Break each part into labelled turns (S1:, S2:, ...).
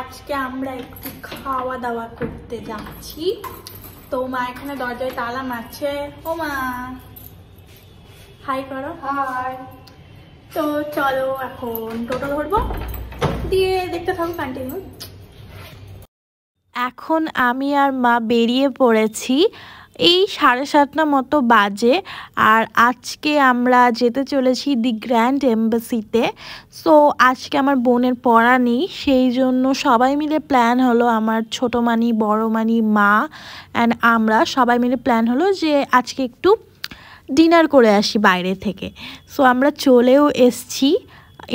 S1: আজকে আমরা একটু খাওয়া দাওয়া করতে যাচ্ছি। তো মা এখানে দরজায় তালা মারছে। ও মা, হাই করো। হাই। তো চলো এখন টোটো ধরবো, দিয়ে দেখতে থাকো কন্টিনিউ।
S2: এখন আমি আর মা বেরিয়ে পড়েছি, এই 7:30 মতো বাজে। আর আজকে আমরা যেতে চলেছি দি গ্র্যান্ড এম্বাসিতে। সো আজকে আমার বোনের পড়া নেই, সেই জন্য সবাই মিলে প্ল্যান হলো, আমার ছোটো মানি, বড় মানি, মা অ্যান্ড আমরা সবাই মিলে প্ল্যান হলো যে আজকে একটু ডিনার করে আসি বাইরে থেকে। সো আমরা চলেও এসছি।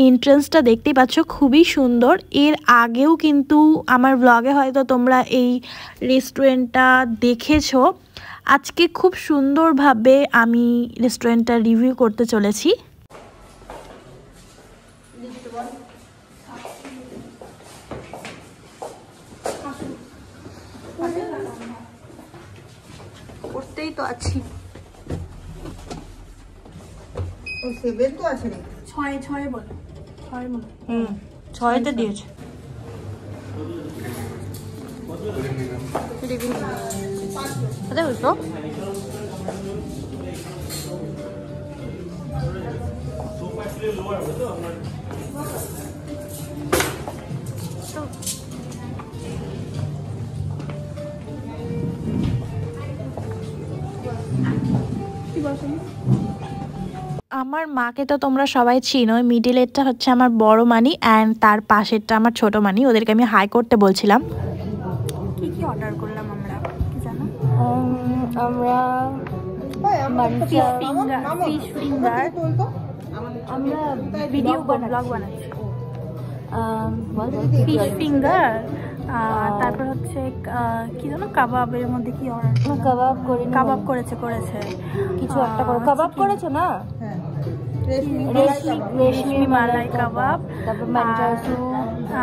S2: এন্ট্রান্সটা দেখতেই পাচ্ছ, খুবই সুন্দর। এর আগেও কিন্তু আমার ব্লগে হয়তো তোমরা এই রেস্টুরেন্টটা দেখেছো। আজকে খুব সুন্দরভাবে আমি রেস্টুরেন্টটা রিভিউ করতে চলেছি।
S1: করতেই তো আছি। ছয় বলো,
S2: 6টা দিয়েছে। কোথায় বুঝবো? আমার মাকে তো তোমরা সবাই চিনো। মিডিলেরটা হচ্ছে আমার বড় মানি অ্যান্ড তার পাশেরটা আমার ছোট মানি। ওদেরকে আমি হাই করতে বলছিলাম।
S1: কি কি অর্ডার করলাম আমরা কি জানো?
S2: আমরা
S1: ফিশ ফিঙ্গার, আমরা ভিডিও ব্লগ বানাচ্ছি। ফিশ ফিঙ্গার, তারপর হচ্ছে কি জানো কাবাবের মধ্যে কি অর্ডার? কাবাব করেছে কিছু একটা করে কাবাব করেছে না? রেশমি মালাই কাবাব, তারপর মাঞ্জাসু,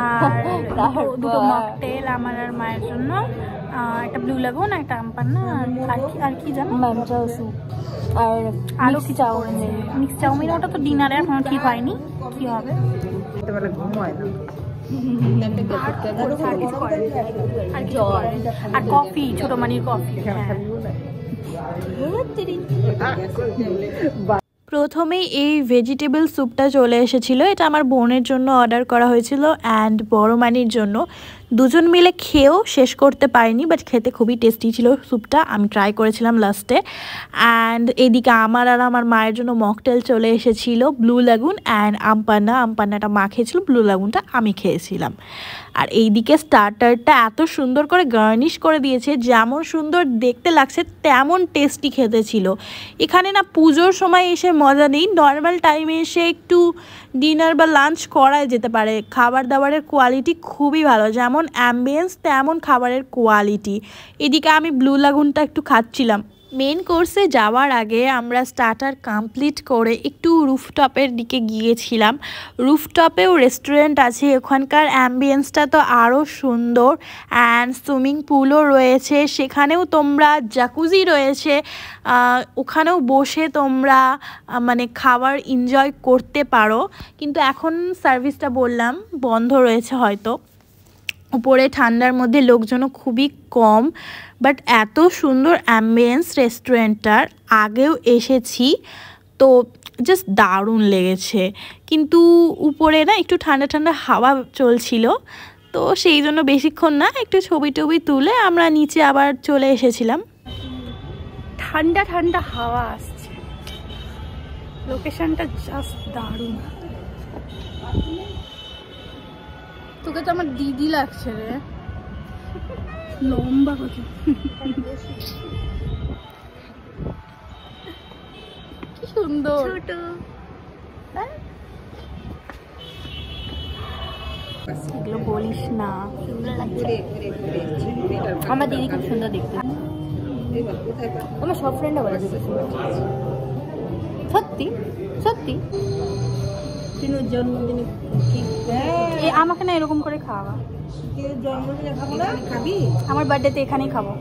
S1: আর দুটো মকটেল আমার আর মায়ের জন্য, একটা ব্লু লাগুন, একটা আমপান্না, আর কি জানো মাঞ্জাসু, আর আলু চাউমিন। মিক্স চাউমিন ওটা তো ডিনারে এখনো ঠিক হয়নি, কি হবে। আর কফি, ছোট মানির কফি।
S2: প্রথমেই এই ভেজিটেবল স্যুপটা চলে এসেছিলো। এটা আমার বোনের জন্য অর্ডার করা হয়েছিল অ্যান্ড বড় মানির জন্য। দুজন মিলে খেয়েও শেষ করতে পারিনি, বাট খেতে খুবই টেস্টি ছিল স্যুপটা। আমি ট্রাই করেছিলাম লাস্টে। অ্যান্ড এইদিকে আমার আর আমার মায়ের জন্য মকটেল চলে এসেছিলো, ব্লু লাগুন অ্যান্ড আমপান্নাটা মা খেয়েছিল, ব্লু লাগুনটা আমি খেয়েছিলাম। আর এইদিকে স্টার্টারটা এত সুন্দর করে গার্নিশ করে দিয়েছে, যেমন সুন্দর দেখতে লাগছে তেমন টেস্টি খেতে ছিল। এখানে না পুজোর সময় এসে মজা নেই, নর্মাল টাইমে এসে একটু ডিনার বা লাঞ্চ করাই যেতে পারে। খাবার দাবারের কোয়ালিটি খুবই ভালো, যেমন অ্যাম্বিয়েন্স তেমন খাবারের কোয়ালিটি। এদিকে আমি ব্লু লাগুনটা একটু খাচ্ছিলাম। মেন কোর্সে যাওয়ার আগে আমরা স্টার্টার কমপ্লিট করে একটু রুফটপের দিকে গিয়েছিলাম। রুফটপেও রেস্টুরেন্ট আছে, ওখানকার অ্যাম্বিয়েন্সটা তো আরও সুন্দর অ্যান্ড সুইমিং পুলও রয়েছে। সেখানেও তোমরা জাকুজি রয়েছে, ওখানেও বসে তোমরা মানে খাবার এনজয় করতে পারো। কিন্তু এখন সার্ভিসটা বললাম বন্ধ রয়েছে হয়তো। উপরে ঠান্ডার মধ্যে লোকজনও খুবই কম, বাট এত সুন্দর অ্যাম্বিয়েন্স রেস্টুরেন্টটার। আগেও এসেছি তো জাস্ট দারুণ লেগেছে, কিন্তু উপরে না একটু ঠান্ডা ঠান্ডা হাওয়া চলছিল, তো সেই জন্য বেশিক্ষণ না, একটু ছবি টবি তুলে আমরা নিচে আবার চলে এসেছিলাম।
S1: ঠান্ডা ঠান্ডা হাওয়া আসছে, লোকেশনটা জাস্ট দারুণ। তোকে তো আমার দিদি লাগছে রে, লম্বা কত, কি সুন্দর। এগুলো বলিস না, সুন্দর লাগছে। আমার দিদি খুব সুন্দর দেখতে, আমার সব ফ্রেন্ডরা বলে দিতে সত্যি সত্যি। জন্মদিনে আমাকে না এরকম করে খাওয়া, আমার বার্থডেতে এখানেই খাবো,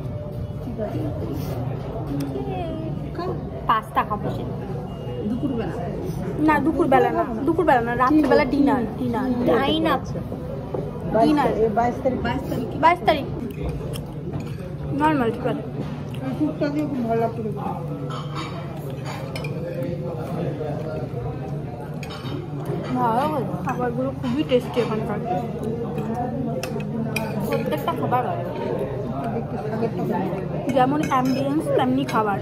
S1: পাস্তা খাবো। দুপুরবেলা না, রাত্রিবেলা ডিনার। ডিনার 22 তারিখ নর্মাল, ঠিক আছে।
S3: স্যুপটা দিয়ে খুব ভালো লাগছে।
S1: খাবারগুলো খুবই টেস্টি এখানকার, প্রত্যেকটা খাবার যেমন অ্যাম্বিয়েন্স তেমনি খাবার।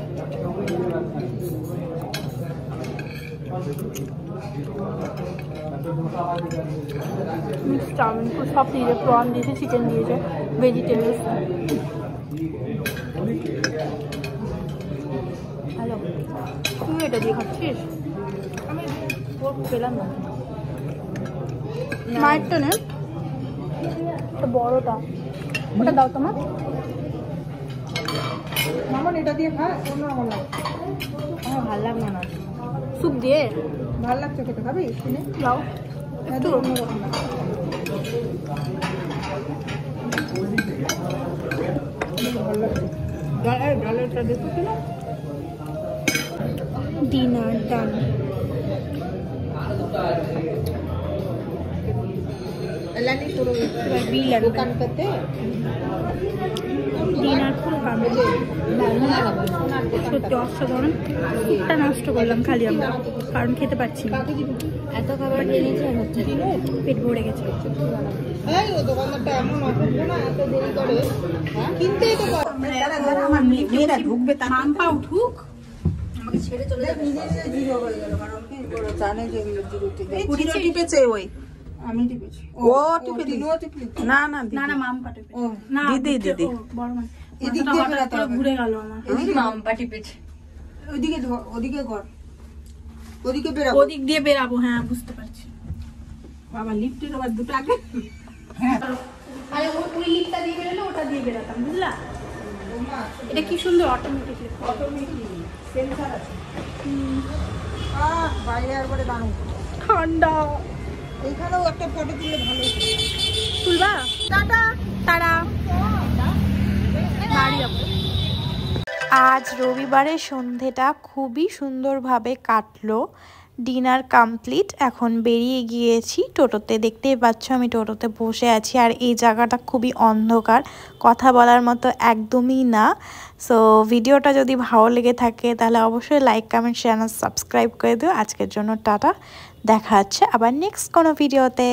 S1: মিক্স চাউমিন সব দিয়েছে, প্রন দিয়েছে, চিকেন দিয়েছে, ভেজিটেবলস। হ্যালো, তুই এটা দিয়ে খাচ্ছিস? আমি পেলাম না। মায়েরটা নে, বড়টা ওটা দাও তোমার।
S3: মামন এটা দিয়ে খা, অন্য আমার লাগে।
S1: আমার ভালো লাগলো না স্যুপ দিয়ে।
S3: ভালো লাগছে খেতে, খাবি? শুনে
S1: দাও
S3: একটু অন্যরকম লাগে। ভালো লাগছে। ডালেরটা দেখো কিনা।
S1: ডিনার ডান।
S3: लानी शुरू
S1: बिल
S3: दुकान करते
S1: ডিনার পুরো সত্যি অসাধারণ। একটা নষ্ট করলাম খালি আমরা, কারণ খেতে পাচ্ছি না, এত খাবার কিনেছি পেট ভরে গেছে।
S3: এই ও দোকানদারটা এমন অসভ্য না, এত দেরি করে কিনতেই তো আমার মেয়েরা ঢুকবে,
S1: মাম্পা উঠুক,
S3: আমাকে ছেড়ে চলে যাবে। নিজে নিজে জিরো হয়ে গেল, কারণ কি বড় জানে যে জিরো টিপেছে ওই আমি টিপেছি। ও টিপে দিলো, না না
S1: না না মাম্পা টিপে।
S3: ও
S1: না
S3: দিদি
S1: বড় মানে
S3: এদিক দিয়ে বেরাতে হবে।
S1: ঘুরে গেল আমার।
S3: এদিকে মাম্পা টিপেছে, ওদিকে ওদিকে ঘর, ওদিকে বেরাবো,
S1: ওদিক দিয়ে বেরাবো। হ্যাঁ বুঝতে পারছি।
S3: বাবা লিফটের আবার দুটো আগে।
S1: আরে ওই লিফটটা দিয়ে বেরোলে ওটা দিয়ে বেরাতাম, বুঝলা? এটা কি সুন্দর অটোমেটিক
S3: সেন্সার আছে। বাইরে একবারে দাঁড়ো,
S1: ঠান্ডা।
S3: এইখানেও একটা ফটো তুললে ভালো
S1: তুলবা? Tata tata. বাড়ি যাবো।
S2: আজ রবিবারের সন্ধেটা খুবই সুন্দরভাবে কাটলো। ডিনার কমপ্লিট, এখন বেরিয়ে গিয়েছি টোটোতে। দেখতেই পাচ্ছ আমি টোটোতে বসে আছি, আর এই জায়গাটা খুবই অন্ধকার, কথা বলার মতো একদমই না। সো ভিডিওটা যদি ভালো লেগে থাকে তাহলে অবশ্যই লাইক কমেন্ট শেয়ার সাবস্ক্রাইব করে দিও। আজকের জন্য টাটা, দেখা হচ্ছে আবার নেক্সট কোনো ভিডিওতে।